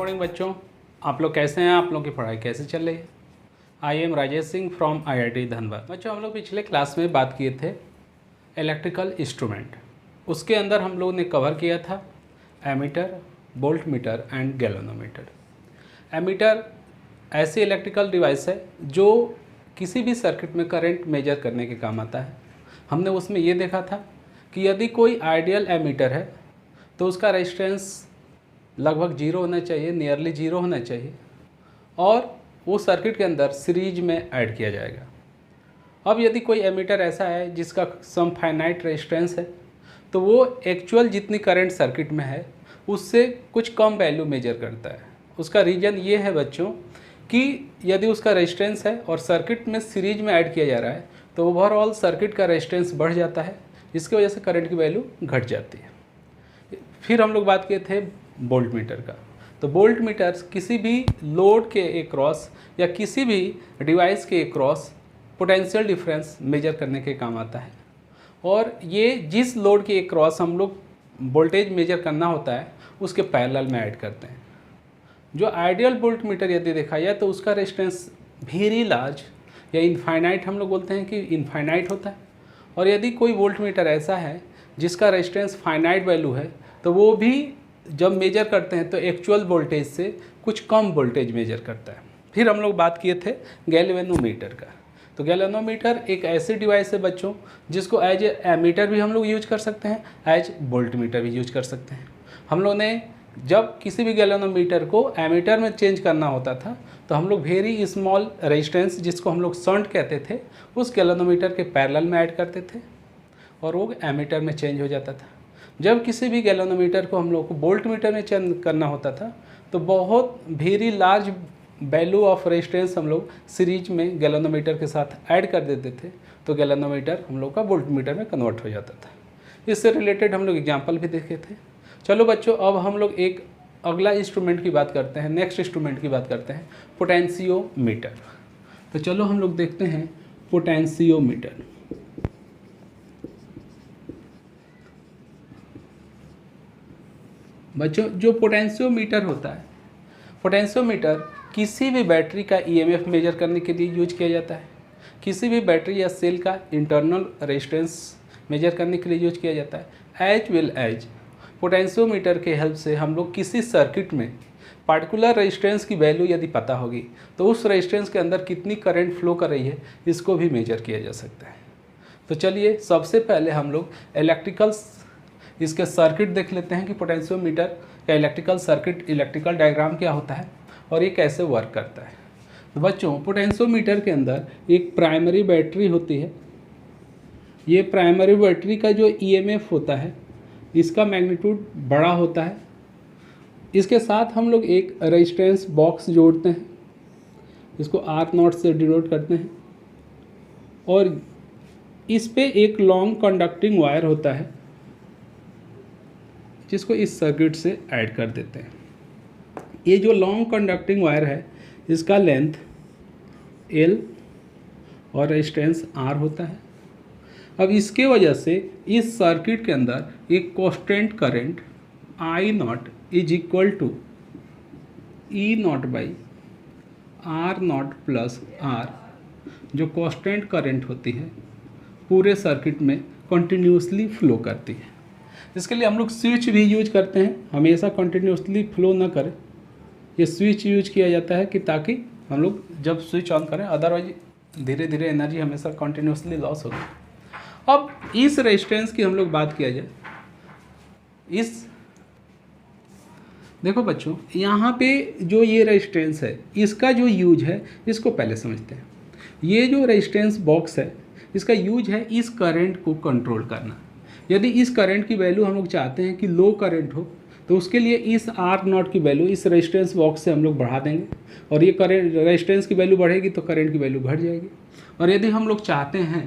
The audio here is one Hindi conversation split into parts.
मॉर्निंग बच्चों, आप लोग कैसे हैं? आप लोगों की पढ़ाई कैसे चल रही है? I am Rajesh Singh from IIT Dhanbad. बच्चों, हम लोग पिछले क्लास में बात किए थे इलेक्ट्रिकल इंस्ट्रूमेंट। उसके अंदर हम लोगों ने कवर किया था ammeter, volt meter and galvanometer. Ammeter ऐसी इलेक्ट्रिकल डिवाइस है जो किसी भी सर्किट में करंट मेजर करने के काम आता है। हमने उसमें ये देखा था कि यदि कोई आइडियल एमीटर है तो उसका रेजिस्टेंस लगभग जीरो होना चाहिए, नियरली जीरो होना चाहिए, और वो सर्किट के अंदर सीरीज में ऐड किया जाएगा। अब यदि कोई एमीटर ऐसा है जिसका सम फाइनाइट रेजिस्टेंस है तो वो एक्चुअल जितनी करंट सर्किट में है उससे कुछ कम वैल्यू मेजर करता है। उसका रीज़न ये है बच्चों कि यदि उसका रेजिस्टेंस है और सर्किट में सीरीज में ऐड किया जा रहा है तो ओवरऑल सर्किट का रेजिस्टेंस बढ़ जाता है, जिसकी वजह से करंट की वैल्यू घट जाती है। फिर हम लोग बात किए थे वोल्ट मीटर का। तो वोल्ट मीटर किसी भी लोड के अक्रॉस या किसी भी डिवाइस के अक्रॉस पोटेंशियल डिफरेंस मेजर करने के काम आता है, और ये जिस लोड के अक्रॉस हम लोग वोल्टेज मेजर करना होता है उसके पैरेलल में ऐड करते हैं। जो आइडियल वोल्ट मीटर यदि देखा जाए तो उसका रेजिस्टेंस वेरी लार्ज या इनफाइनाइट, हम लोग बोलते हैं कि इनफाइनाइट होता है। और यदि कोई वोल्ट मीटर ऐसा है जिसका रेजिस्टेंस फाइनाइट वैल्यू है तो वो भी जब मेजर करते हैं तो एक्चुअल वोल्टेज से कुछ कम वोल्टेज मेजर करता है। फिर हम लोग बात किए थे गैल्वेनोमीटर का। तो गैल्वेनोमीटर एक ऐसी डिवाइस है बच्चों जिसको एज एमीटर भी हम लोग यूज कर सकते हैं, एज वोल्ट मीटर भी यूज कर सकते हैं। हम लोग ने जब किसी भी गैल्वेनोमीटर को एमीटर में चेंज करना होता था तो हम लोग वेरी स्मॉल रेजिस्टेंस, जिसको हम लोग शंट कहते थे, उस गैल्वेनोमीटर के पैरेलल में ऐड करते थे और वो एमीटर में चेंज हो जाता था। जब किसी भी गैल्वेनोमीटर को हम लोग को वोल्ट मीटर में चेंज करना होता था तो बहुत very large value of resistance हम लोग सीरीज में गैल्वेनोमीटर के साथ ऐड कर देते थे, तो गैल्वेनोमीटर हम लोग का वोल्ट मीटर में कन्वर्ट हो जाता था। इससे रिलेटेड हम लोग एग्जाम्पल भी देखे थे। चलो बच्चों, अब हम लोग एक अगला इंस्ट्रूमेंट की बात करते हैं, नेक्स्ट इंस्ट्रूमेंट की बात करते हैं, पोटेंशियोमीटर। तो चलो हम लोग देखते हैं पोटेंशियोमीटर। बच्चों, जो पोटेंशियोमीटर होता है, पोटेंशियोमीटर किसी भी बैटरी का EMF मेजर करने के लिए यूज किया जाता है, किसी भी बैटरी या सेल का इंटरनल रेजिस्टेंस मेजर करने के लिए यूज किया जाता है। एज वेल एज पोटेंशियोमीटर के हेल्प से हम लोग किसी सर्किट में पार्टिकुलर रेजिस्टेंस की वैल्यू यदि पता होगी तो उस रेजिस्टेंस के अंदर कितनी करंट फ्लो कर रही है इसको भी मेजर किया जा सकता है। तो चलिए सबसे पहले हम लोग इसके सर्किट देख लेते हैं कि पोटेंशियोमीटर का इलेक्ट्रिकल सर्किट, इलेक्ट्रिकल डायग्राम क्या होता है और ये कैसे वर्क करता है। तो बच्चों, पोटेंशियोमीटर के अंदर एक प्राइमरी बैटरी होती है। ये प्राइमरी बैटरी का जो EMF होता है इसका मैग्नीट्यूड बड़ा होता है। इसके साथ हम लोग एक रेजिस्टेंस बॉक्स जोड़ते हैं, इसको R0 से डिनोट करते हैं, और इस पे एक लॉन्ग कंडक्टिंग वायर होता है जिसको इस सर्किट से ऐड कर देते हैं। ये जो लॉन्ग कंडक्टिंग वायर है इसका लेंथ L और रेजिस्टेंस R होता है। अब इसके वजह से इस सर्किट के अंदर एक constant current I0 is equal to E0 by R0 plus R, जो कांस्टेंट करंट होती है पूरे सर्किट में कंटिन्यूसली फ्लो करती है। इसके लिए हम लोग स्विच भी यूज करते हैं, हमेशा कंटिन्यूसली फ्लो ना करे। ये स्विच यूज किया जाता है कि ताकि हम लोग जब स्विच ऑन करें, अदरवाइज धीरे धीरे एनर्जी हमेशा कंटिन्यूसली लॉस होगी। अब इस रेजिस्टेंस की हम लोग बात किया जाए, देखो बच्चों, यहाँ पे जो ये रेजिस्टेंस है इसका जो यूज है इसको पहले समझते हैं। ये जो रेजिस्टेंस बॉक्स है इसका यूज है इस करंट को कंट्रोल करना। यदि इस करंट की वैल्यू हम लोग चाहते हैं कि लो करंट हो तो उसके लिए इस R0 की वैल्यू इस रेजिस्टेंस बॉक्स से हम लोग बढ़ा देंगे, और ये करंट रेजिस्टेंस की वैल्यू बढ़ेगी तो करंट की वैल्यू घट जाएगी। और यदि हम लोग चाहते हैं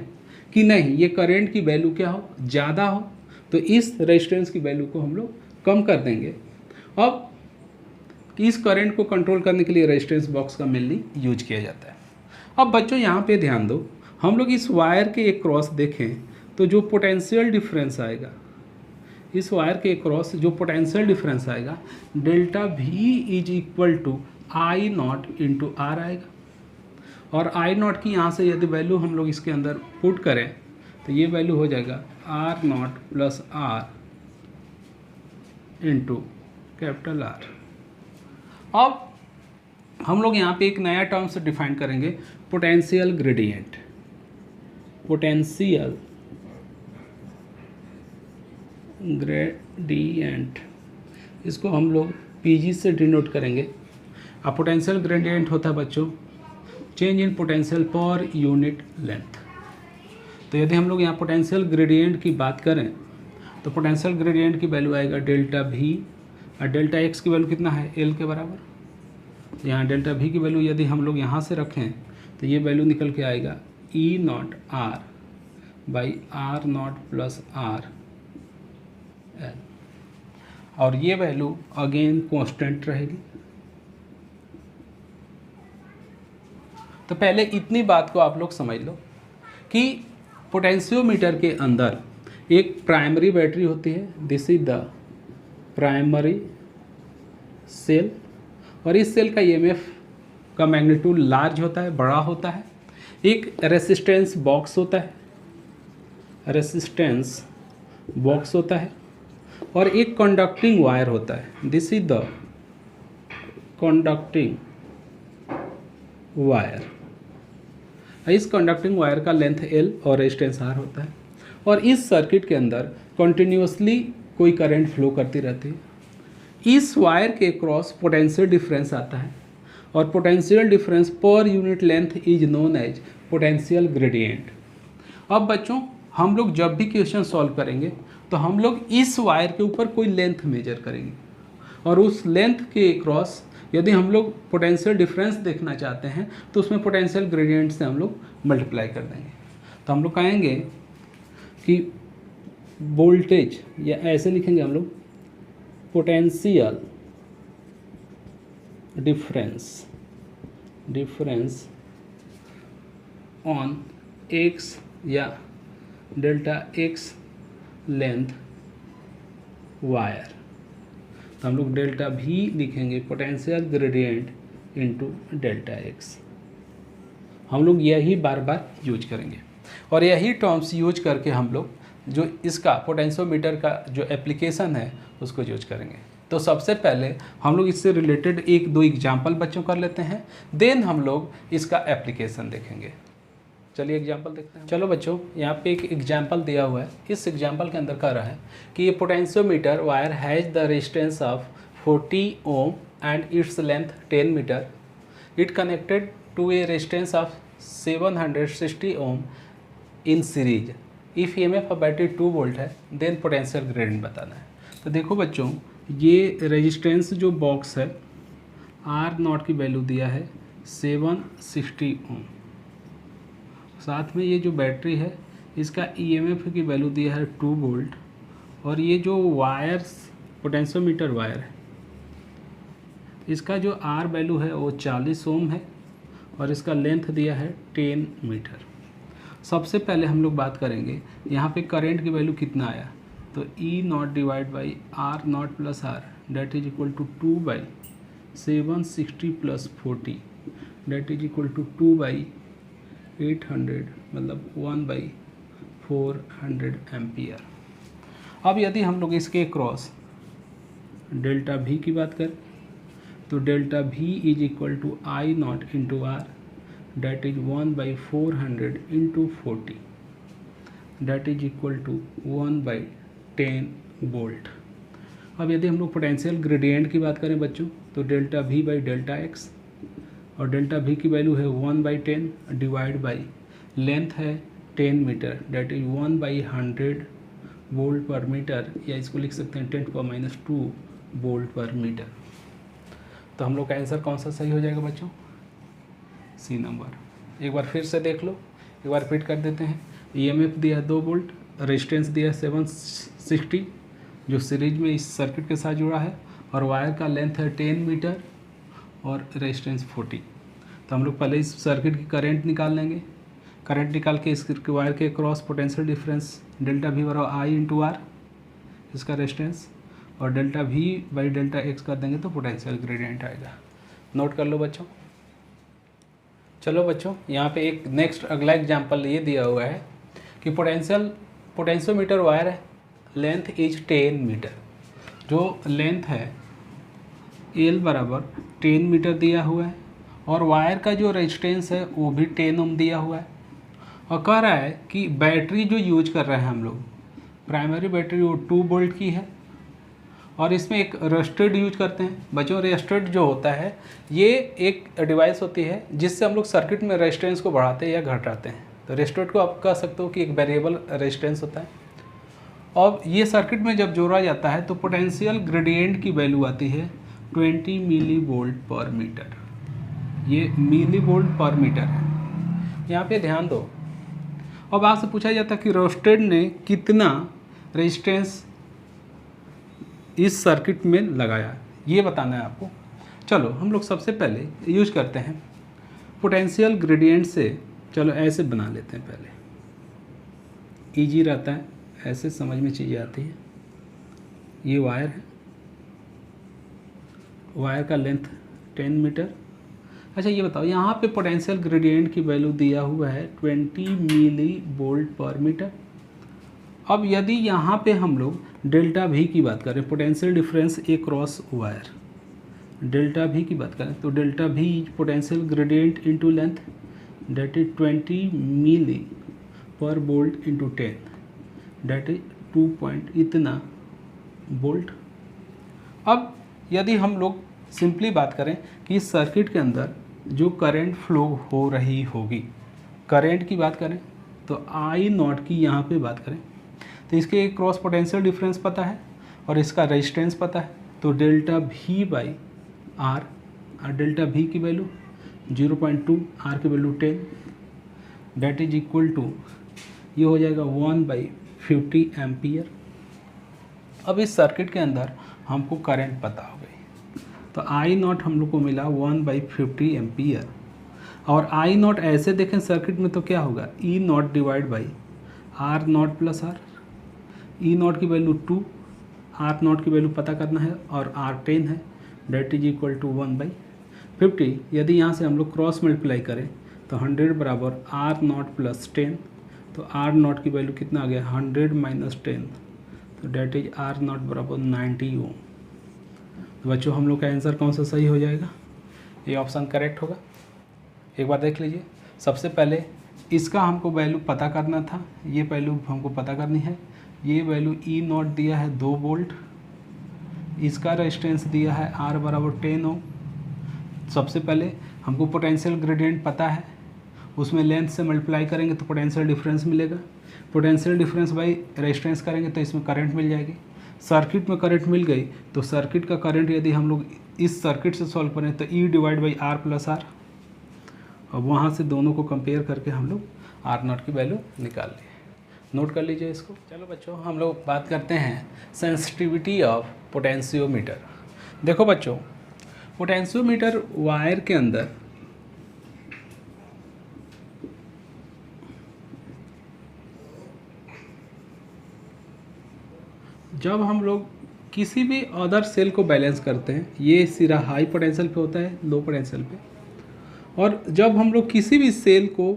कि नहीं, ये करंट की वैल्यू क्या हो, ज़्यादा हो, तो इस रेजिस्टेंस की वैल्यू को हम लोग कम कर देंगे। अब इस करंट को कंट्रोल करने के लिए रेजिस्टेंस बॉक्स का मेनली यूज किया जाता है। अब बच्चों यहाँ पे ध्यान दो, हम लोग इस वायर के एक क्रॉस देखें तो जो पोटेंशियल डिफरेंस आएगा इस वायर के क्रॉस जो पोटेंशियल डिफरेंस आएगा delta V is equal to I not into R आएगा। और आई नॉट की यहाँ से यदि वैल्यू हम लोग इसके अंदर पुट करें तो ये वैल्यू हो जाएगा R not plus R into capital R. अब हम लोग यहाँ पे एक नया टर्म से डिफाइन करेंगे पोटेंशियल ग्रेडियंट। पोटेंशियल ग्रेडियंट इसको हम लोग पीजी से डिनोट करेंगे। अब पोटेंशियल ग्रेडियंट होता है बच्चों चेंज इन पोटेंशियल पर यूनिट लेंथ। तो यदि हम लोग यहाँ पोटेंशियल ग्रेडियंट की बात करें तो पोटेंशियल ग्रेडियंट की वैल्यू आएगा डेल्टा वी और डेल्टा एक्स की वैल्यू कितना है एल के बराबर। यहाँ डेल्टा वी की वैल्यू यदि हम लोग यहाँ से रखें तो ये वैल्यू निकल के आएगा e naught r by are not plus r l, और ये वैल्यू अगेन कांस्टेंट रहेगी। तो पहले इतनी बात को आप लोग समझ लो कि पोटेंशियोमीटर के अंदर एक प्राइमरी बैटरी होती है, this is the primary cell, और इस सेल का ईएमएफ का मैग्नीट्यूड लार्ज होता है, बड़ा होता है। एक रेसिस्टेंस बॉक्स होता है, रेसिस्टेंस बॉक्स होता है, और एक कंडक्टिंग वायर होता है, this is the conducting wire. इस कंडक्टिंग वायर का लेंथ L और रेजिस्टेंस R होता है, और इस सर्किट के अंदर कंटिन्यूसली कोई करंट फ्लो करती रहती है। इस वायर के क्रॉस पोटेंशियल डिफरेंस आता है, और potential difference per unit length is known as potential gradient. अब बच्चों हम लोग जब भी क्वेश्चन सॉल्व करेंगे तो हम लोग इस वायर के ऊपर कोई लेंथ मेजर करेंगे, और उस लेंथ के क्रॉस यदि हम लोग पोटेंशियल डिफरेंस देखना चाहते हैं तो उसमें पोटेंशियल ग्रेडियंट से हम लोग मल्टीप्लाई कर देंगे। तो हम लोग कहेंगे कि वोल्टेज, या ऐसे लिखेंगे हम लोग पोटेंशियल डिफरेंस ऑन एक्स या डेल्टा एक्स लेंथ वायर। तो हम लोग डेल्टा भी लिखेंगे potential gradient into delta x. हम लोग यही बार बार यूज करेंगे, और यही टर्म्स यूज करके हम लोग जो इसका पोटेंशियोमीटर का जो एप्लीकेशन है उसको यूज करेंगे। तो सबसे पहले हम लोग इससे रिलेटेड एक दो एग्जाम्पल बच्चों कर लेते हैं, देन हम लोग इसका एप्लीकेशन देखेंगे। चलिए एग्जाम्पल देखते हैं। चलो बच्चों यहाँ पे एक एग्जाम्पल दिया हुआ है। इस एग्जाम्पल के अंदर कह रहा है कि ये potentiometer wire has the resistance of 40 ohm and its length 10 metre. It connected to a resistance of 760 ohm in series. If EMF of battery 2 volt है देन पोटेंशियल ग्रेडियंट बताना है। तो देखो बच्चों ये रेजिस्टेंस जो बॉक्स है आर नॉट की वैल्यू दिया है 760 ओम, साथ में ये जो बैटरी है इसका ईएमएफ की वैल्यू दिया है 2 वोल्ट, और ये जो वायर्स पोटेंशियोमीटर वायर है इसका जो आर वैल्यू है वो 40 ओम है, और इसका लेंथ दिया है 10 मीटर। सबसे पहले हम लोग बात करेंगे यहाँ पे करंट की वैल्यू कितना आया, तो E naught divide by are not plus R that is equal to 2 by 760 plus 40 that is equal to 2 by 800 मतलब 1/400 एम्पियर। अब यदि हम लोग इसके क्रॉस डेल्टा भी की बात करें तो डेल्टा भी is equal to I not into R that is 1/400 into 40 that is equal to 1/10 volt. अब यदि हम लोग पोटेंशियल ग्रेडियंट की बात करें बच्चों तो डेल्टा भी बाई डेल्टा एक्स, और डेल्टा भी की वैल्यू है 1/10 डिवाइड बाई लेंथ है 10 metre date is 1/100 volt per metre, या इसको लिख सकते हैं 10⁻² वोल्ट पर मीटर। तो हम लोग का आंसर कौन सा सही हो जाएगा बच्चों, सी नंबर। एक बार फिर से देख लो, एक बार रिपीट कर देते हैं। ईएमएफ दिया 2 वोल्ट, रेजिस्टेंस दिया 760 जो सीरीज में इस सर्किट के साथ जुड़ा है, और वायर का लेंथ है 10 मीटर और रेजिस्टेंस 40। तो हम लोग पहले इस सर्किट की करंट निकाल लेंगे। करंट निकाल के इस वायर के क्रॉस पोटेंशियल डिफरेंस डेल्टा भी बराबर आई इंटू आर, इसका रेजिस्टेंस, और delta V by delta x कर देंगे तो पोटेंशियल ग्रेडियंट आएगा। नोट कर लो बच्चों। चलो बच्चों, यहाँ पे एक नेक्स्ट अगला एग्जांपल ये दिया हुआ है कि पोटेंशियोमीटर वायर है, लेंथ इज 10 मीटर। जो लेंथ है एल बराबर 10 मीटर दिया हुआ है, और वायर का जो रेजिस्टेंस है वो भी 10 ओम दिया हुआ है, और कह रहा है कि बैटरी जो यूज कर रहे हैं हम लोग, प्राइमरी बैटरी वो 2 वोल्ट की है, और इसमें एक रेजिस्टेड यूज करते हैं। बच्चों रेजिस्टेड जो होता है ये एक डिवाइस होती है जिससे हम लोग सर्किट में रेजिस्टेंस को बढ़ाते हैं या घटाते हैं। तो रेजिस्टेड को आप कह सकते हो कि एक वेरिएबल रेजिस्टेंस होता है, और ये सर्किट में जब जोड़ा जाता है तो पोटेंशियल ग्रेडियंट की वैल्यू आती है 20 मिली वोल्ट पर मीटर। ये मिली वोल्ट पर मीटर है, यहाँ पे ध्यान दो। अब आपसे पूछा जाता है कि रेजिस्टेड ने कितना रेजिस्टेंस इस सर्किट में लगाया, ये बताना है आपको। चलो हम लोग सबसे पहले यूज करते हैं पोटेंशियल ग्रेडियंट से। चलो ऐसे बना लेते हैं, पहले इजी रहता है, ऐसे समझ में चीज़ें आती है। ये वायर है, वायर का लेंथ 10 मीटर। अच्छा ये बताओ, यहाँ पे पोटेंशियल ग्रेडियंट की वैल्यू दिया हुआ है 20 मिली वोल्ट पर मीटर। अब यदि यहाँ पे हम लोग डेल्टा वी की बात करें, potential difference across wire, delta V की बात करें तो delta V is potential gradient into length, that is 20 milli per volt into 10, that is 2 point इतना वोल्ट। अब यदि हम लोग सिंपली बात करें कि इस सर्किट के अंदर जो करंट फ्लो हो रही होगी, करंट की बात करें तो आई नॉट की यहाँ पे बात करें तो इसके क्रॉस पोटेंशियल डिफरेंस पता है और इसका रेजिस्टेंस पता है, तो डेल्टा वी बाई आर, और डेल्टा वी की वैल्यू 0.2, आर की value 10, that is equal to, ये हो जाएगा 1/50 एम्पियर। अब इस सर्किट के अंदर हमको करंट पता हो गई, तो आई नॉट हम लोग को मिला 1/50 एम्पियर, और आई नॉट ऐसे देखें सर्किट में तो क्या होगा, E naught divide by are not plus R. E naught की वैल्यू 2, आर नॉट की वैल्यू पता करना है, और आर 10 है, डेट इज इक्वल टू 1/50। यदि यहाँ से हम लोग क्रॉस मल्टीप्लाई करें तो 100 बराबर आर नॉट प्लस 10, तो आर नॉट की वैल्यू कितना आ गया 100 माइनस 10, तो डेट इज आर नॉट बराबर 90 ओम। तो बच्चों हम लोग का आंसर कौन सा सही हो जाएगा, ये ऑप्शन करेक्ट होगा। एक बार देख लीजिए, सबसे पहले इसका हमको वैल्यू पता करना था, ये वैल्यू हमको पता करनी है। ये वैल्यू ई नॉट दिया है 2 वोल्ट, इसका रेजिस्टेंस दिया है आर बराबर 10 ओम। सबसे पहले हमको पोटेंशियल ग्रेडियंट पता है, उसमें लेंथ से मल्टीप्लाई करेंगे तो पोटेंशियल डिफरेंस मिलेगा, पोटेंशियल डिफरेंस बाई रेजिस्टेंस करेंगे तो इसमें करंट मिल जाएगी। सर्किट में करंट मिल गई तो सर्किट का करंट यदि हम लोग इस सर्किट से सॉल्व करें तो E divide by R plus R, और वहाँ से दोनों को कंपेयर करके हम लोग आर नॉट की वैल्यू निकाल लिए। नोट कर लीजिए इसको। चलो बच्चों हम लोग बात करते हैं सेंसिटिविटी ऑफ पोटेंशियोमीटर। देखो बच्चों, पोटेंशियोमीटर वायर के अंदर जब हम लोग किसी भी अदर सेल को बैलेंस करते हैं, ये सिरा हाई पोटेंशियल पे होता है, लो पोटेंशियल पे, और जब हम लोग किसी भी सेल को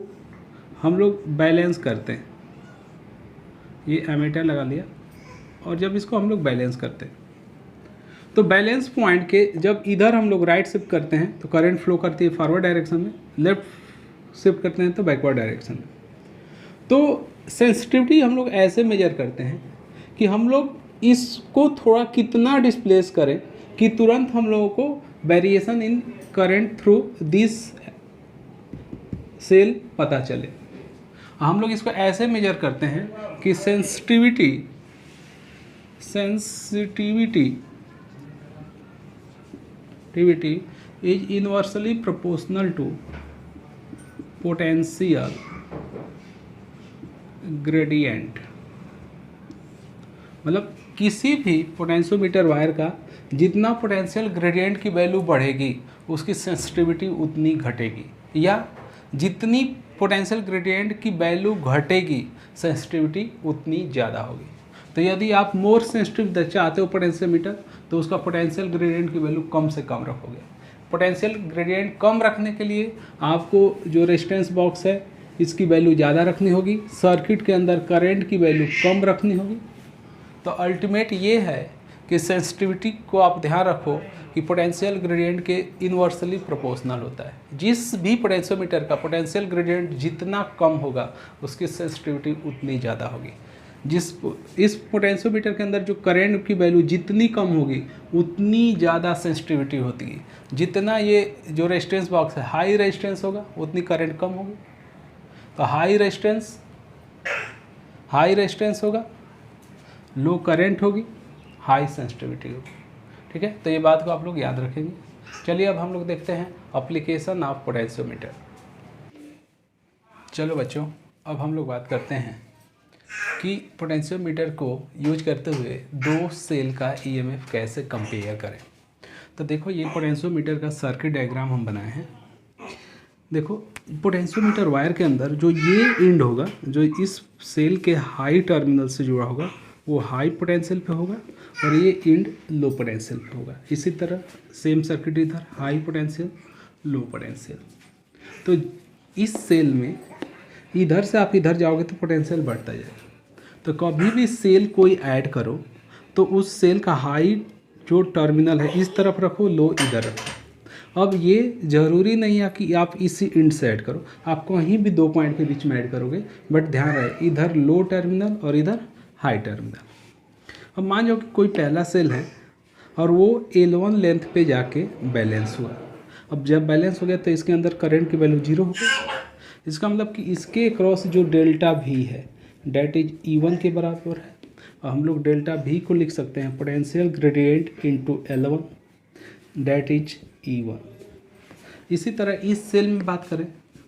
हम लोग बैलेंस करते हैं, ये एमीटर लगा लिया, और जब इसको हम लोग बैलेंस करते हैं तो बैलेंस पॉइंट के जब इधर हम लोग राइट शिफ्ट करते हैं तो करंट फ्लो करती है फॉरवर्ड डायरेक्शन में, लेफ्ट शिफ्ट करते हैं तो बैकवर्ड डायरेक्शन में। तो सेंसिटिविटी हम लोग ऐसे मेजर करते हैं कि हम लोग इसको थोड़ा कितना डिस्प्लेस करें कि तुरंत हम लोगों को variation in current through this cell पता चले। हम लोग इसको ऐसे मेजर करते हैं कि sensitivity is inversely proportional to potential gradient. मतलब किसी भी पोटेंशियोमीटर वायर का जितना पोटेंशियल ग्रेडियंट की वैल्यू बढ़ेगी उसकी सेंसिटिविटी उतनी घटेगी, या जितनी पोटेंशियल ग्रेडियंट की वैल्यू घटेगी सेंसिटिविटी उतनी ज़्यादा होगी। तो यदि आप मोर सेंसिटिव चाहते हो पोटेंशियोमीटर, तो उसका पोटेंशियल ग्रेडियंट की वैल्यू कम से कम रखोगे। पोटेंशियल ग्रेडियंट कम रखने के लिए आपको जो रेजिस्टेंस बॉक्स है इसकी वैल्यू ज़्यादा रखनी होगी, सर्किट के अंदर करंट की वैल्यू कम रखनी होगी। तो अल्टीमेट ये है कि सेंसिटिविटी को आप ध्यान रखो कि पोटेंशियल ग्रेडियंट के इन्वर्सली प्रोपोर्शनल होता है। जिस भी पोटेंशियोमीटर का पोटेंशियल ग्रेडियंट जितना कम होगा उसकी सेंसिटिविटी उतनी ज़्यादा होगी। इस पोटेंशियोमीटर के अंदर जो करंट की वैल्यू जितनी कम होगी उतनी ज़्यादा सेंसिटिविटी होती है। जितना ये जो रेजिस्टेंस बॉक्स है हाई रेजिस्टेंस होगा उतनी करंट कम होगी। तो हाई रेजिस्टेंस होगा, लो करंट होगी, हाई सेंसिटिविटी होगी। ठीक है, तो ये बात को आप लोग याद रखेंगे। चलिए अब हम लोग देखते हैं एप्लीकेशन ऑफ पोटेंशियोमीटर। चलो बच्चों, अब हम लोग बात करते हैं कि पोटेंशियोमीटर को यूज करते हुए दो सेल का ईएमएफ कैसे कंपेयर करें। तो देखो, ये पोटेंशियोमीटर का सर्किट डायग्राम हम बनाए हैं। देखो, पोटेंशियोमीटर वायर के अंदर जो ये एंड होगा, जो इस सेल के हाई टर्मिनल से जुड़ा होगा, वो हाई पोटेंशियल पे होगा और ये एंड लो पोटेंशियल पे होगा। इसी तरह सेम सर्किट इधर हाई पोटेंशियल, लो पोटेंशियल। तो इस सेल में इधर से आप इधर जाओगे तो पोटेंशियल बढ़ता जाएगा। तो कभी भी सेल कोई ऐड करो तो उस सेल का हाई जो टर्मिनल है इस तरफ रखो, लो इधर रखो। अब ये ज़रूरी नहीं है कि आप इसी एंड से ऐड करो, आप कहीं भी दो पॉइंट के बीच में ऐड करोगे, बट ध्यान रहे इधर लो टर्मिनल और इधर हाई टर्मिनल। अब मान लो कि कोई पहला सेल है और वो L1 लेंथ पे जाके बैलेंस हुआ। अब जब बैलेंस हो गया तो इसके अंदर करंट की वैल्यू 0 हो गई। इसका मतलब कि इसके क्रॉस जो डेल्टा भी है डेट इज E1 के बराबर है। और हम लोग डेल्टा भी को लिख सकते हैं potential gradient into L1 that is E1। इसी तरह इस सेल में बात करें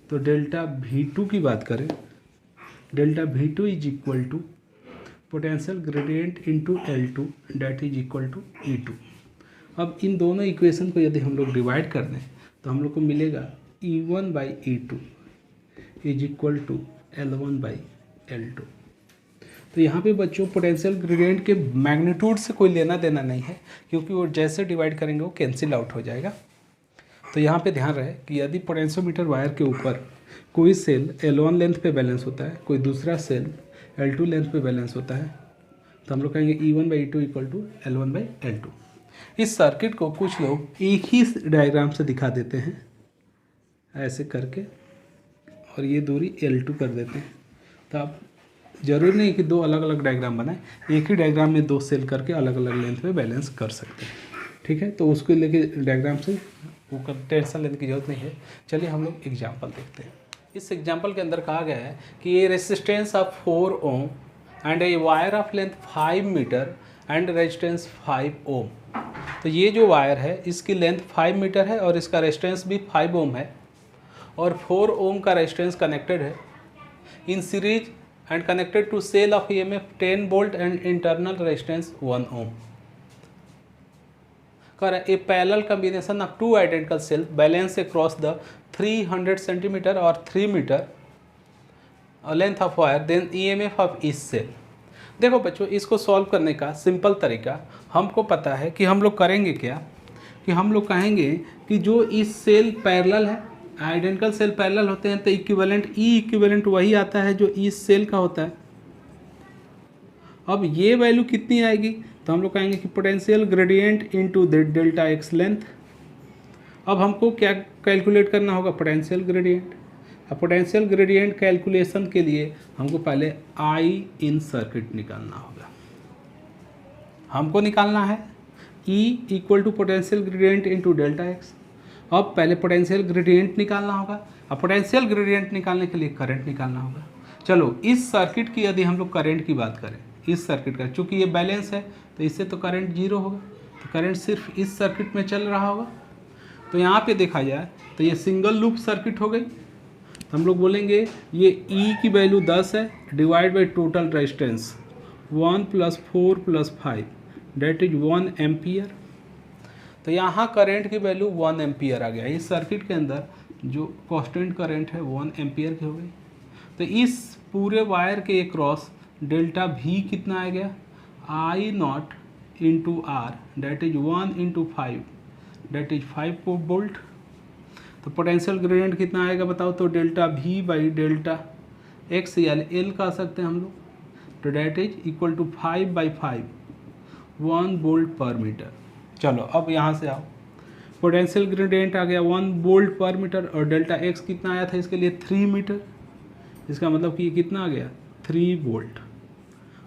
तो डेल्टा V2 की बात करें, delta V2 is equal to potential gradient into L2 that is equal to E2। अब इन दोनों इक्वेशन को यदि हम लोग डिवाइड कर दें तो हम लोग को मिलेगा E1 by E2 is equal to L1 by L2। तो यहाँ पे बच्चों पोटेंशियल ग्रेडियंट के मैग्नीट्यूड से कोई लेना देना नहीं है, क्योंकि वो जैसे डिवाइड करेंगे वो कैंसिल आउट हो जाएगा। तो यहाँ पे ध्यान रहे कि यदि पोटेंशियोमीटर वायर के ऊपर कोई सेल L1 लेंथ पे बैलेंस होता है, कोई दूसरा सेल L2 लेंथ पे बैलेंस होता है, तो हम लोग कहेंगे E1 by E2 equal to L1 by L2। इस सर्किट को कुछ लोग एक ही डायग्राम से दिखा देते हैं ऐसे करके, और ये दूरी L2 कर देते हैं। तो आप जरूरी नहीं कि दो अलग अलग डायग्राम बनाएं, एक ही डायग्राम में दो सेल करके अलग अलग लेंथ पे बैलेंस कर सकते हैं। ठीक है, तो उसको लेके डायग्राम से वो टेंशन लेने की जरूरत नहीं है। चलिए हम लोग एग्जाम्पल देखते हैं। इस एग्जाम्पल के अंदर कहा गया है कि ये resistance of 4 ohm and a wire of length 5 metre and resistance 5 ohm. तो ये जो वायर है इसकी लेंथ 5 मीटर है और इसका रेजिस्टेंस भी 5 ओम है, और 4 ओम का रेजिस्टेंस कनेक्टेड है in series and connected to cell of EMF 10 volt and internal resistance 1 ohm. A parallel combination of two identical cells balance across the 300 centimeter or 3 meter length of wire, then EMF of each cell। देखो बच्चों, इसको सॉल्व करने का सिंपल तरीका हमको पता है कि हम लोग करेंगे क्या, कि हम लोग कहेंगे कि जो इस सेल पैरेलल है, आइडेंटिकल सेल पैरेलल होते हैं, तो इक्विवेलेंट ई इक्विवेलेंट वही आता है जो इस सेल का होता है। अब ये वैल्यू कितनी आएगी, तो हम लोग कहेंगे कि potential gradient into delta x length. अब हमको क्या कैलकुलेट करना होगा, पोटेंशियल ग्रेडियंट। अब पोटेंशियल ग्रेडियंट कैलकुलेशन के लिए हमको पहले आई इन सर्किट निकालना होगा। हमको निकालना है E equal to potential gradient into delta x. अब पहले पोटेंशियल ग्रेडियंट निकालना होगा। अब पोटेंशियल ग्रेडियंट निकालने के लिए करंट निकालना होगा। चलो, इस सर्किट की यदि हम लोग करंट की बात करें, इस सर्किट का, चूँकि ये बैलेंस है तो इससे तो करंट 0 होगा, तो करंट सिर्फ इस सर्किट में चल रहा होगा। तो यहाँ पे देखा जाए तो ये सिंगल लूप सर्किट हो गई। तो हम लोग बोलेंगे ये E की वैल्यू 10 है divide by total resistance 1 + 4 + 5 that is 1 ampere. तो यहाँ करंट की वैल्यू 1 एम्पियर आ गया। इस सर्किट के अंदर जो कांस्टेंट करंट है 1 एम्पियर की हो गई। तो इस पूरे वायर के क्रॉस डेल्टा भी कितना आ गया, I not into R that is 1 into 5 that is 5 volt. तो पोटेंशियल ग्रेडियंट कितना आएगा बताओ, तो delta V by delta x या एल कह सकते हैं हम लोग, तो that is equal to 5 by 5 1 volt per metre. चलो अब यहाँ से आओ, पोटेंशियल ग्रेडियंट आ गया 1 वोल्ट पर मीटर और डेल्टा एक्स कितना आया था इसके लिए 3 मीटर, इसका मतलब कि ये कितना आ गया 3 वोल्ट।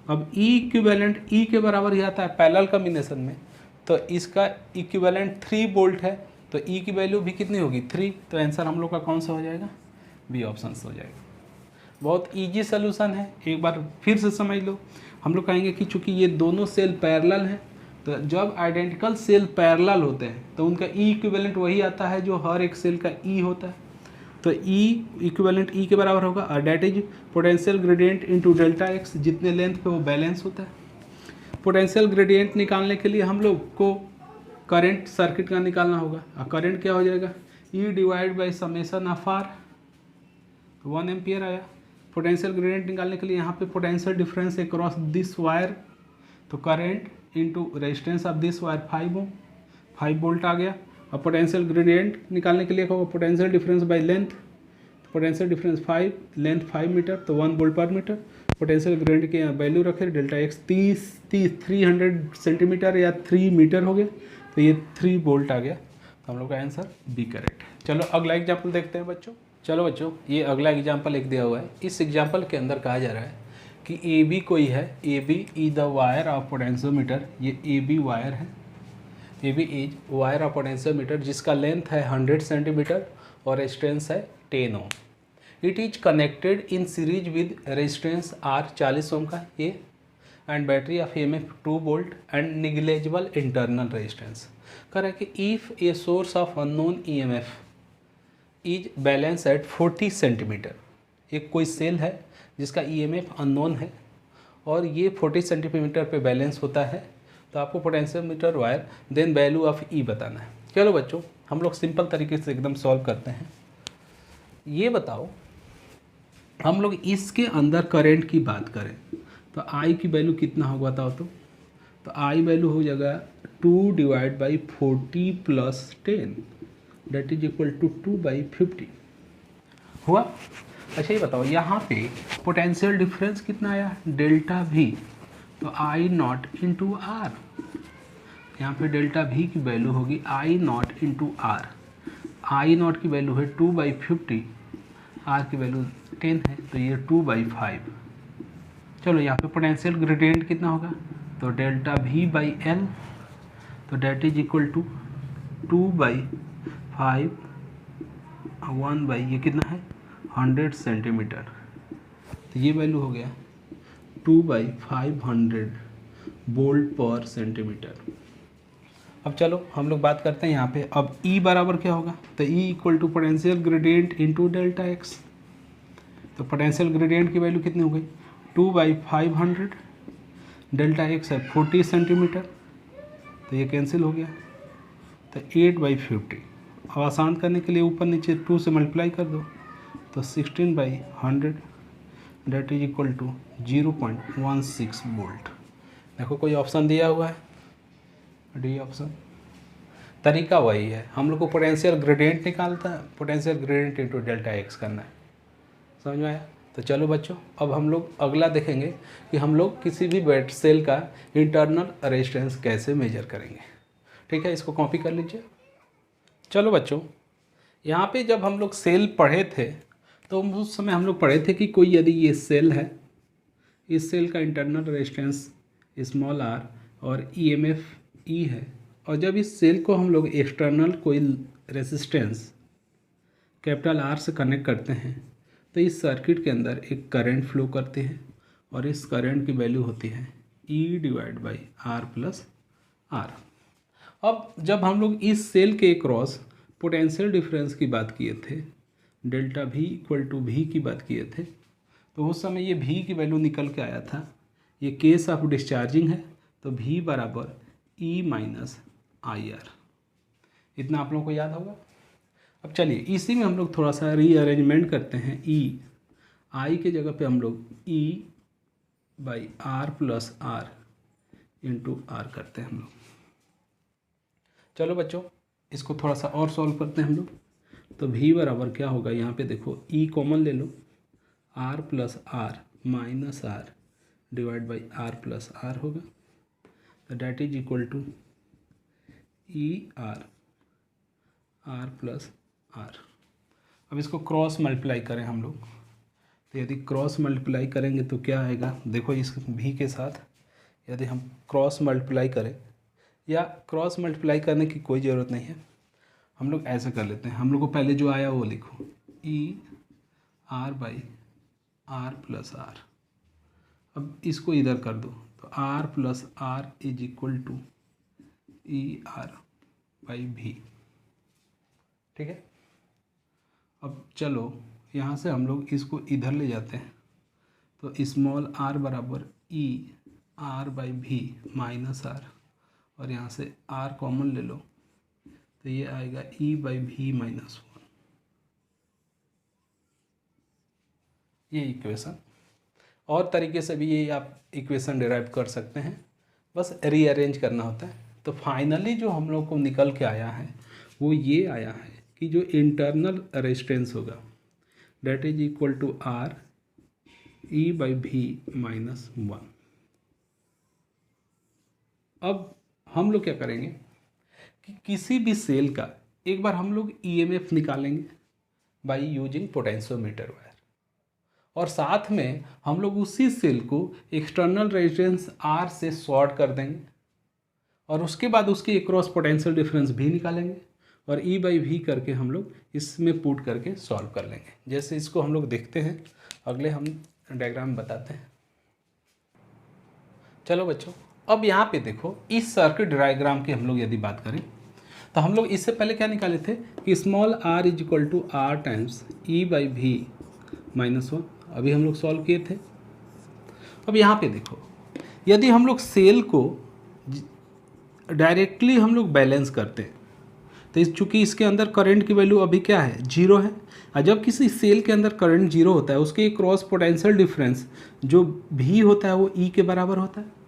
अब ई इक्विवेलेंट ई के बराबर ही आता है पैरेलल कॉम्बिनेशन में, तो इसका इक्विवेलेंट 3 वोल्ट है, तो ई की वैल्यू भी कितनी होगी 3, तो आंसर हम लोग का कौन सा हो जाएगा, बी ऑप्शन हो जाएगा। बहुत इजी सोल्यूशन है, एक बार फिर से समझ लो। हम लोग कहेंगे कि चूंकि ये दोनों सेल पैरेलल हैं, तो जब आइडेंटिकल सेल पैरेलल होते हैं तो उनका ई इक्विवेलेंट वही आता है जो हर एक सेल का ई होता है, तो ई इक्विवेलेंट ई के बराबर होगा और that is potential gradient into delta x, जितने लेंथ पे वो बैलेंस होता है। पोटेंशियल ग्रेडियंट निकालने के लिए हम लोग को करंट सर्किट का निकालना होगा, और करंट क्या हो जाएगा, E divide by summation of R, 1 ampere आया। पोटेंशियल ग्रेडियंट निकालने के लिए यहाँ पे potential difference across this wire, तो current into resistance of this wire 5 volt आ गया। और पोटेंशियल ग्रेडियंट निकालने के लिए होगा potential difference by length, potential difference 5, length 5 metre, तो 1 volt per metre. Potential gradient की वैल्यू रखे डेल्टा एक्स 300 सेंटीमीटर या 3 मीटर हो गया, तो ये 3 वोल्ट आ गया, तो हम लोग का आंसर बी करेक्ट है। चलो अगला एग्जाम्पल देखते हैं बच्चों। चलो बच्चों, ये अगला एग्जाम्पल एक दिया हुआ है। इस एग्जाम्पल के अंदर कहा जा रहा है कि ए बी कोई है, A B is the wire of potentiometer, ये ए बी वायर है, A B is wire of potentiometer जिसका लेंथ है 100 सेंटीमीटर और रेजिस्टेंस है 10 ohm. It is connected in series with resistance R 40 ohm का ये, and battery of EMF 2 volt and negligible internal resistance. कह रहा है कि if a source of unknown EMF is balance at 40 centimetre, एक कोई सेल है जिसका EMF अननोन है और ये 40 सेंटीमीटर पे बैलेंस होता है, तो आपको potentiometer wire then value of E बताना है। चलो बच्चों, हम लोग सिंपल तरीके से एकदम सॉल्व करते हैं। ये बताओ, हम लोग इसके अंदर करंट की बात करें तो आई की वैल्यू कितना होगा बताओ, तो आई वैल्यू हो जाएगा 2 divide by 40 plus 10 that is equal to 2 by 50 हुआ। अच्छा ये बताओ, यहाँ पे पोटेंशियल डिफरेंस कितना आया डेल्टा V, तो आई नॉट इंटू आर, यहाँ पे डेल्टा V की वैल्यू होगी I not into R. I naught की वैल्यू है 2 बाई 50, आर की वैल्यू 10 है, तो ये 2 बाई 5। चलो यहाँ पे पोटेंशियल ग्रेडियंट कितना होगा, तो डेल्टा V बाई एल, तो that is equal to 2 by 5 1 by ये कितना है 100 सेंटीमीटर, तो ये वैल्यू हो गया 2 बाई 500 वोल्ट पर सेंटीमीटर। अब चलो हम लोग बात करते हैं यहाँ पे, अब E बराबर क्या होगा, तो E equal to potential gradient into delta x, तो पोटेंशियल ग्रेडियंट की वैल्यू कितनी हो गई 2 बाई 500, डेल्टा एक्स है 40 सेंटीमीटर, तो ये कैंसिल हो गया, तो 8 बाई 50। अब आसान करने के लिए ऊपर नीचे 2 से मल्टीप्लाई कर दो, तो 16 by 100 that is equal to 0.16 volt. देखो कोई ऑप्शन दिया हुआ है, डी ऑप्शन। तरीका वही है, हम लोग को पोटेंशियल ग्रेडियंट निकालता है, potential gradient into delta x करना है, समझ में आया। तो चलो बच्चों, अब हम लोग अगला देखेंगे कि हम लोग किसी भी बैट सेल का इंटरनल रेजिस्टेंस कैसे मेजर करेंगे। ठीक है, इसको कॉपी कर लीजिए। चलो बच्चों, यहाँ पे जब हम लोग सेल पढ़े थे तो उस समय हम लोग पढ़े थे कि कोई यदि ये सेल है, इस सेल का इंटरनल रेजिस्टेंस स्मॉल r और EMF E है, और जब इस सेल को हम लोग एक्सटर्नल कोई रेजिस्टेंस कैपिटल R से कनेक्ट करते हैं, तो इस सर्किट के अंदर एक करंट फ्लो करते हैं और इस करंट की वैल्यू होती है E divide by R plus R। अब जब हम लोग इस सेल के क्रॉस पोटेंशियल डिफरेंस की बात किए थे, delta V equal to V की बात किए थे, तो उस समय ये V की वैल्यू निकल के आया था, ये केस ऑफ डिस्चार्जिंग है, तो V बराबर E माइनस IR, इतना आप लोगों को याद होगा। अब चलिए इसी में हम लोग थोड़ा सा रीअरेंजमेंट करते हैं, I के जगह पे हम लोग E by R plus R into R करते हैं हम लोग। चलो बच्चों इसको थोड़ा सा और सॉल्व करते हैं हम लोग। तो v बराबर क्या होगा, यहाँ पे देखो e कॉमन ले लो, r plus R minus R divide by R plus R होगा। तो that is equal to E R plus R. अब इसको क्रॉस मल्टीप्लाई करें हम लोग, तो यदि क्रॉस मल्टीप्लाई करेंगे तो क्या आएगा, देखो इस v के साथ यदि हम क्रॉस मल्टीप्लाई करें, या क्रॉस मल्टीप्लाई करने की कोई ज़रूरत नहीं है, हम लोग ऐसे कर लेते हैं। हम लोग को पहले जो आया वो लिखो, E R by R plus R. अब इसको इधर कर दो, तो R plus R is equal to E R by V. ठीक है, अब चलो यहाँ से हम लोग इसको इधर ले जाते हैं, तो स्मॉल आर बराबर ई R by V minus are, और यहाँ से आर कॉमन ले लो, तो ये आएगा ई बाई भी माइनस 1। ये इक्वेशन, और तरीके से भी ये आप इक्वेशन डिराइव कर सकते हैं, बस रीअरेंज करना होता है। तो फाइनली जो हम लोग को निकल के आया है वो ये आया है कि जो इंटरनल रेजिस्टेंस होगा that is equal to R E by V minus 1। अब हम लोग क्या करेंगे कि किसी भी सेल का एक बार हम लोग ईएमएफ निकालेंगे बाय यूजिंग पोटेंशियोमीटर वायर, और साथ में हम लोग उसी सेल को एक्सटर्नल रेजिस्टेंस आर से शॉर्ट कर देंगे, और उसके बाद उसके अक्रॉस पोटेंशियल डिफरेंस भी निकालेंगे, और ई बाई भी करके हम लोग इसमें पुट करके सॉल्व कर लेंगे। जैसे इसको हम लोग देखते हैं, अगले हम डायग्राम बताते हैं। चलो बच्चों, अब यहाँ पे देखो इस सर्किट डायग्राम की हम लोग यदि बात करें, तो हम लोग इससे पहले क्या निकाले थे कि small R is equal to R times E by V minus 1, अभी हम लोग सॉल्व किए थे। अब यहाँ पे देखो, यदि हम लोग सेल को डायरेक्टली हम लोग बैलेंस करते हैं, तो चूँकि इसके अंदर करंट की वैल्यू अभी क्या है, 0 है, और जब किसी सेल के अंदर करंट 0 होता है उसके क्रॉस पोटेंशियल डिफरेंस जो भी होता है वो ई के बराबर होता है।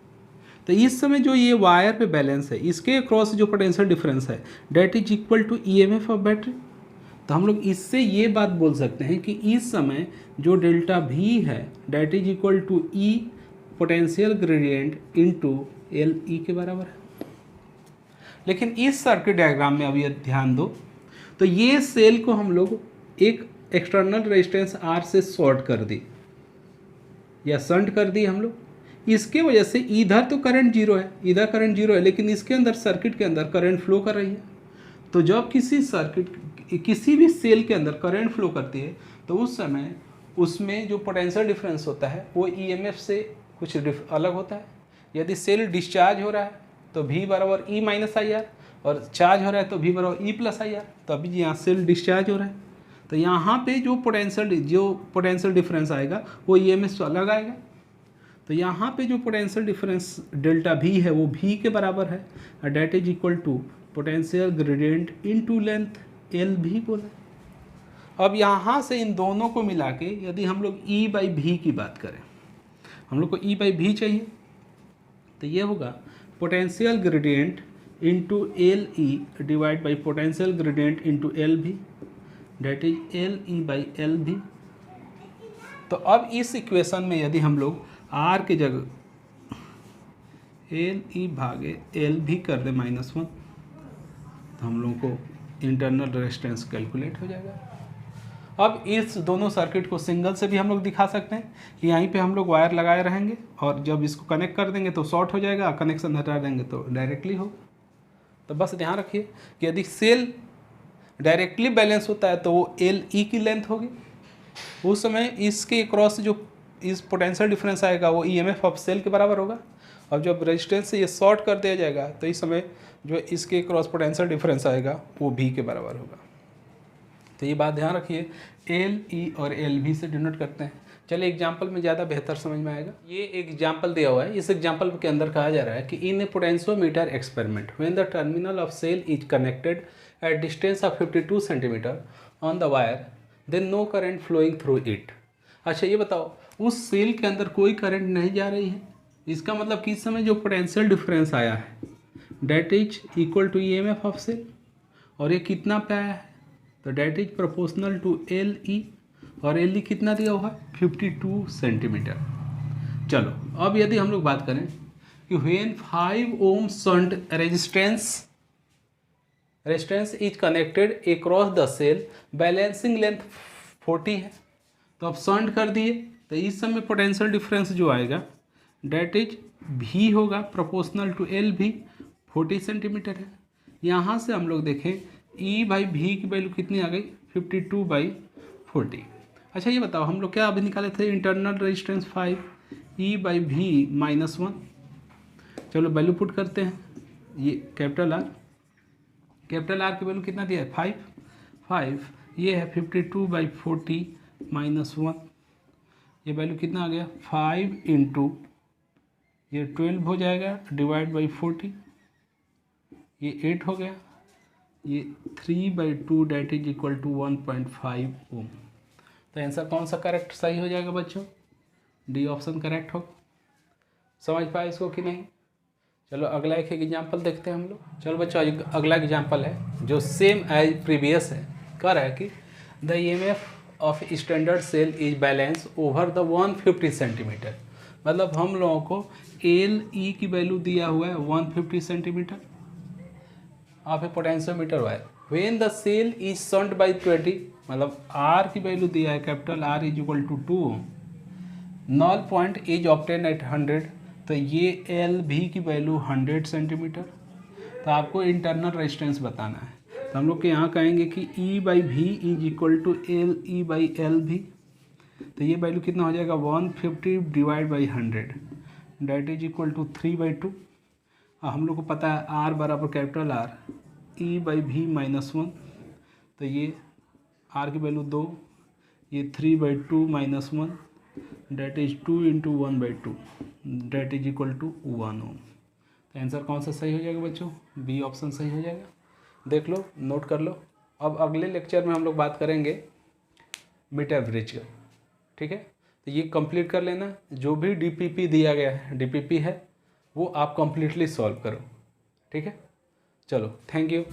तो इस समय जो ये वायर पे बैलेंस है, इसके क्रॉस जो पोटेंशियल डिफरेंस है that is equal to EMF of battery. तो हम लोग इससे ये बात बोल सकते हैं कि इस समय जो डेल्टा भी है that is equal to E potential gradient into L E के बराबर है। लेकिन इस सर्किट डायग्राम में अभी ध्यान दो, तो ये सेल को हम लोग एक एक्सटर्नल रेजिस्टेंस आर से शॉर्ट कर दी या शंट कर दी हम लोग। इसके वजह से इधर तो करंट 0 है, इधर करंट 0 है, लेकिन इसके अंदर सर्किट के अंदर करंट फ्लो कर रही है। तो जब किसी सर्किट किसी भी सेल के अंदर करंट फ्लो करती है तो उस समय उसमें जो पोटेंशियल डिफरेंस होता है वो ईएमएफ से कुछ अलग होता है। यदि सेल डिस्चार्ज हो रहा है तो V बराबर ई माइनस आई आर, और चार्ज हो रहा है तो V बराबर ई प्लस आई आर। तो अभी यहाँ सेल डिस्चार्ज हो रहा है, तो यहाँ पे जो पोटेंशियल डिफरेंस आएगा वो ईएमएफ से अलग आएगा। तो यहाँ पे जो पोटेंशियल डिफरेंस डेल्टा V है वो V के बराबर है, और that is equal to potential gradient into length L भी बोला। अब यहाँ से इन दोनों को मिला के यदि हम लोग E बाई भी की बात करें, हम लोग को E बाई भी चाहिए, तो ये होगा potential gradient into L E divide by potential gradient into L B, that is L E by L B. तो अब इस इक्वेशन में यदि हम लोग आर की जगह एल ई भागे एल भी कर दे -1, तो हम लोग को इंटरनल रेजिस्टेंस कैलकुलेट हो जाएगा। अब इस दोनों सर्किट को सिंगल से भी हम लोग दिखा सकते हैं कि यहीं पे हम लोग वायर लगाए रहेंगे, और जब इसको कनेक्ट कर देंगे तो शॉर्ट हो जाएगा, कनेक्शन हटा देंगे तो डायरेक्टली हो। तो बस ध्यान रखिए कि यदि सेल डायरेक्टली बैलेंस होता है तो वो एल ई की लेंथ होगी, उस समय इसके क्रॉस जो इस पोटेंशियल डिफरेंस आएगा वो ईएमएफ ऑफ सेल के बराबर होगा। और जब रेजिस्टेंस से ये शॉर्ट कर दिया जाएगा तो इस समय जो इसके क्रॉस पोटेंशियल डिफरेंस आएगा वो भी के बराबर होगा। तो ये बात ध्यान रखिए, एल ई और एल भी से डिनोट करते हैं। चलिए एग्जाम्पल में ज़्यादा बेहतर समझ में आएगा। ये एग्जाम्पल दिया हुआ है, इस एग्जाम्पल के अंदर कहा जा रहा है कि in a potentiometer experiment when the terminal of cell is connected at distance of 52 centimetre on the wire then no current flowing through it. अच्छा ये बताओ, उस सेल के अंदर कोई करंट नहीं जा रही है, इसका मतलब कि इस समय जो पोटेंशियल डिफरेंस आया है that is equal to EMF of cell, और ये कितना पे आया है तो that is proportional to LE, और LE कितना दिया हुआ है 52 सेंटीमीटर। चलो अब यदि हम लोग बात करें कि when 5 ohm shunt resistance is connected across the cell, balancing length 40 है, तो अब शंट कर दिए तो इस समय पोटेंशियल डिफरेंस जो आएगा डेट इज V होगा प्रोपोर्शनल टू LV, 40 सेंटीमीटर है। यहाँ से हम लोग देखें E/V की वैल्यू कितनी आ गई 52/40। अच्छा ये बताओ हम लोग क्या अभी निकाले थे इंटरनल रेजिस्टेंस 5, E/V -1। चलो वैल्यू पुट करते हैं, ये कैपिटल R की वैल्यू कितना दिया है 5, ये है 52/40 -1, ये वैल्यू कितना आ गया 5 इंटू ये 12 हो जाएगा डिवाइड बाई 40, ये 8 हो गया, ये 3/2 डेट इज इक्वल टू 1.5 ओम। तो आंसर कौन सा करेक्ट सही हो जाएगा बच्चों, डी ऑप्शन करेक्ट हो। समझ पाए इसको कि नहीं। चलो अगला एक एग्जाम्पल देखते हैं हम लोग। चलो बच्चों अगला एग्जाम्पल है जो सेम एज प्रीवियस है, कह रहा है कि the EMF of standard cell is balance over the 150 centimetre. मतलब हम लोगों को LE की वैल्यू दिया हुआ है 150 सेंटीमीटर, आप potentiometer wire. When the cell is shunt by 20, मतलब R की वैल्यू दिया है capital R is equal to 2, null point is obtain at 100, तो ये LV की वैल्यू 100 सेंटीमीटर। तो आपको इंटरनल रेजिस्टेंस बताना है, तो हम लोग के यहाँ कहेंगे कि E/V is equal to LE/LV, तो ये वैल्यू कितना हो जाएगा 150 divide by 100 that is equal to 3/2। हम लोग को पता है R बराबर कैपिटल R E/V -1, तो ये R की वैल्यू 2, ये 3/2 -1 that is 2 into 1/2 that is equal to 1 ohm. तो आंसर कौन सा सही हो जाएगा बच्चों, बी ऑप्शन सही हो जाएगा। देख लो, नोट कर लो। अब अगले लेक्चर में हम लोग बात करेंगे मीटर ब्रिज का, ठीक है। तो ये कंप्लीट कर लेना, जो भी DPP दिया गया है DPP है वो आप कंप्लीटली सॉल्व करो, ठीक है। चलो थैंक यू।